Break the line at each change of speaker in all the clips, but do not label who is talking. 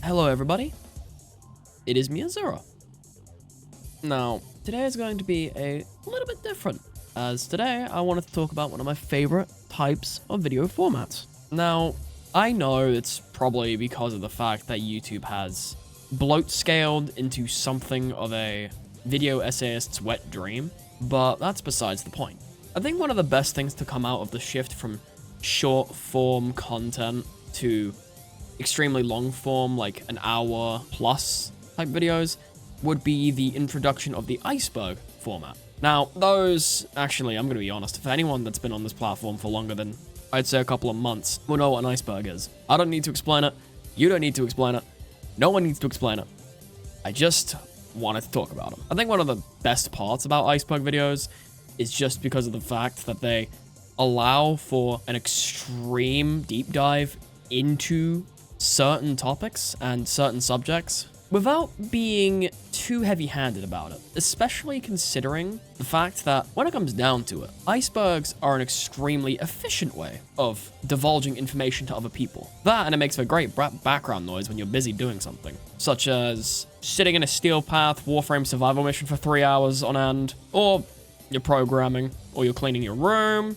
Hello everybody, it is me, Azura. Now, today is going to be a little bit different, as today I wanted to talk about one of my favorite types of video formats. Now, I know it's probably because of the fact that YouTube has bloat-scaled into something of a video essayist's wet dream, but that's besides the point. I think one of the best things to come out of the shift from short-form content to extremely long form, like an hour plus type videos, would be the introduction of the iceberg format. Now, those, actually, I'm going to be honest, if anyone that's been on this platform for longer than, I'd say, a couple of months will know what an iceberg is. I don't need to explain it. You don't need to explain it. No one needs to explain it. I just wanted to talk about them. I think one of the best parts about iceberg videos is just because of the fact that they allow for an extreme deep dive into certain topics and certain subjects without being too heavy-handed about it, especially considering the fact that when it comes down to it, icebergs are an extremely efficient way of divulging information to other people. That, and it makes for great background noise when you're busy doing something, such as sitting in a steel path Warframe survival mission for 3 hours on end, or you're programming, or you're cleaning your room,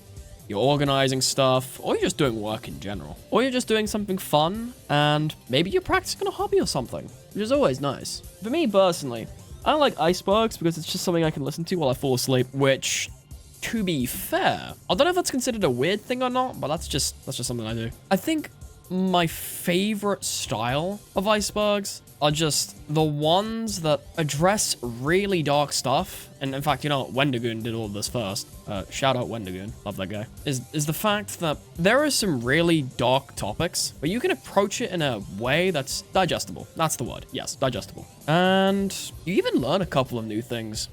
you're organizing stuff, or you're just doing work in general. Or you're just doing something fun, and maybe you're practicing a hobby or something, which is always nice. For me personally, I like icebergs because it's just something I can listen to while I fall asleep, which, to be fair, I don't know if that's considered a weird thing or not, but that's just something I do. I think my favorite style of icebergs are just the ones that address really dark stuff. And in fact, you know, Wendigoon did all of this first. Shout out Wendigoon, love that guy. Is the fact that there are some really dark topics, but you can approach it in a way that's digestible. That's the word. Yes, digestible. And you even learn a couple of new things.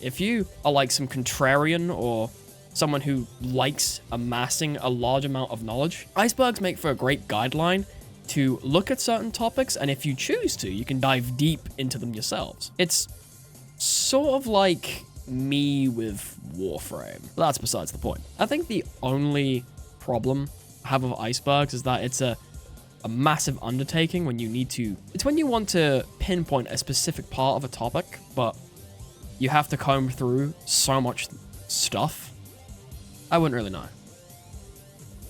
If you are like some contrarian or someone who likes amassing a large amount of knowledge, icebergs make for a great guideline to look at certain topics, and if you choose to, you can dive deep into them yourselves. It's sort of like me with Warframe. That's besides the point. I think the only problem I have with icebergs is that it's a massive undertaking when you want to pinpoint a specific part of a topic, but you have to comb through so much stuff. I wouldn't really know.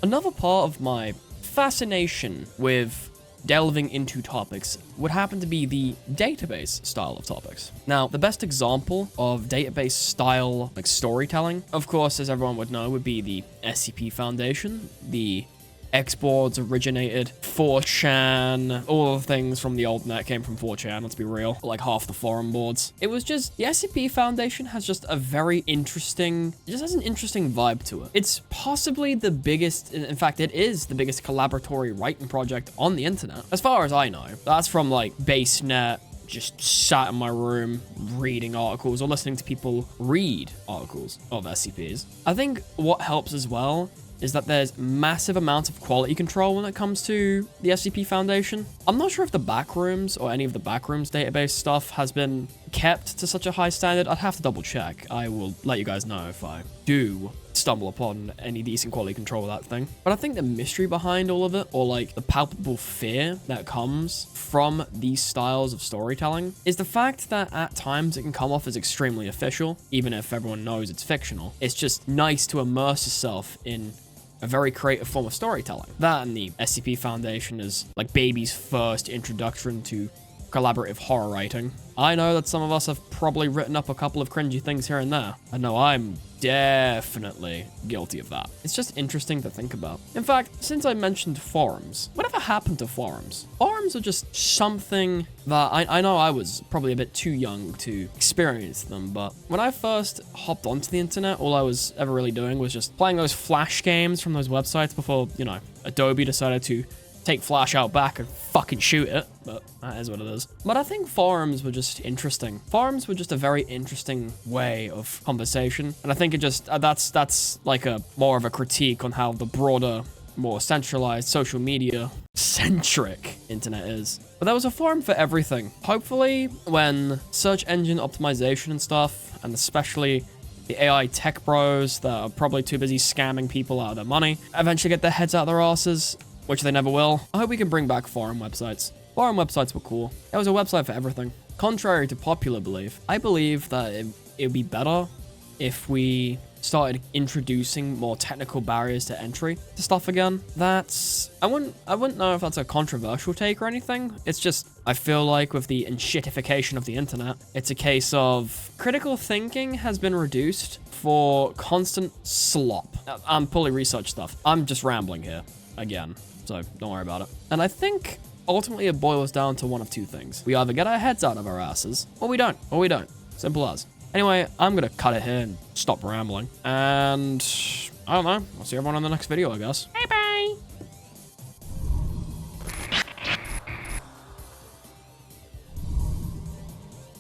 Another part of my fascination with delving into topics would happen to be the database style of topics. Now, the best example of database style like storytelling, of course, as everyone would know, would be the SCP Foundation, the X-boards originated, 4chan, all the things from the old net came from 4chan, let's be real, like half the forum boards. It was just, the SCP Foundation has just a very interesting, it just has an interesting vibe to it. It's possibly the biggest, in fact, it is the biggest collaboratory writing project on the internet, as far as I know. That's from like BaseNet, just sat in my room reading articles or listening to people read articles of SCPs. I think what helps as well is that there's massive amounts of quality control when it comes to the SCP Foundation. I'm not sure if the backrooms or any of the backrooms database stuff has been kept to such a high standard. I'd have to double check. I will let you guys know if I do stumble upon any decent quality control of that thing. But I think the mystery behind all of it, or like the palpable fear that comes from these styles of storytelling, is the fact that at times it can come off as extremely official, even if everyone knows it's fictional. It's just nice to immerse yourself in a very creative form of storytelling. That and the SCP Foundation is like baby's first introduction to collaborative horror writing. I know that some of us have probably written up a couple of cringy things here and there. I know I'm definitely guilty of that. It's just interesting to think about. In fact, since I mentioned forums, whatever happened to forums? Forums are just something that I know I was probably a bit too young to experience them, but when I first hopped onto the internet, all I was ever really doing was just playing those Flash games from those websites before, you know, Adobe decided to take Flash out back and fucking shoot it, but that is what it is. But I think forums were just interesting. Forums were just a very interesting way of conversation, and I think it just, that's like a more of a critique on how the broader, more centralized social media centric internet is. But there was a forum for everything. Hopefully, when search engine optimization and stuff, and especially the AI tech bros that are probably too busy scamming people out of their money, eventually get their heads out of their asses, which they never will. I hope we can bring back forum websites. Forum websites were cool. There was a website for everything. Contrary to popular belief, I believe that it would be better if we started introducing more technical barriers to entry to stuff again. I wouldn't know if that's a controversial take or anything. It's just, I feel like with the enshittification of the internet, it's a case of critical thinking has been reduced for constant slop. I'm pulling research stuff. I'm just rambling here again, so don't worry about it. And I think ultimately it boils down to one of two things. We either get our heads out of our asses, or we don't. Simple as. Anyway, I'm gonna cut it here and stop rambling. And I don't know. I'll see everyone in the next video, I guess.
Hey,